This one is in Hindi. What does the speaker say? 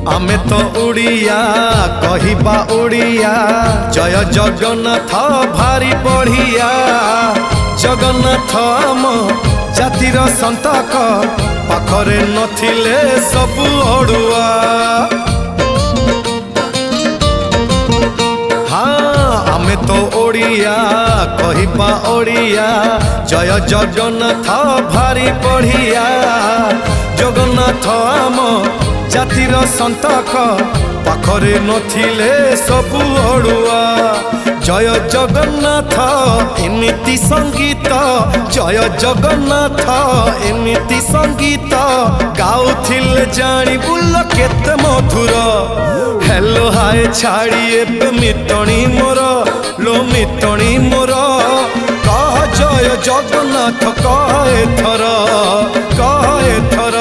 आमे तो उड़िया कहिबा उड़िया जय जगन्नाथ भारी बढ़िया जगन्नाथ आम जातिर संतक पाखरे नथिले सबु अड़ुआ हाँ आमे तो ओडिया कहिबा ओडिया जय जगन्नाथ भारी बढ़िया जगन्नाथ आम जातिर संतक पाखरे नथिले सबु अड़ुआ जय जगन्नाथ एमिति संगीत जय जगन्नाथ एमिति संगीत गाउथिले जानी बुल केते मधुर हेलो हाय छाड़ी एबे मितणी मोर लो मितणी मोर कह जय जगन्नाथ कह एथर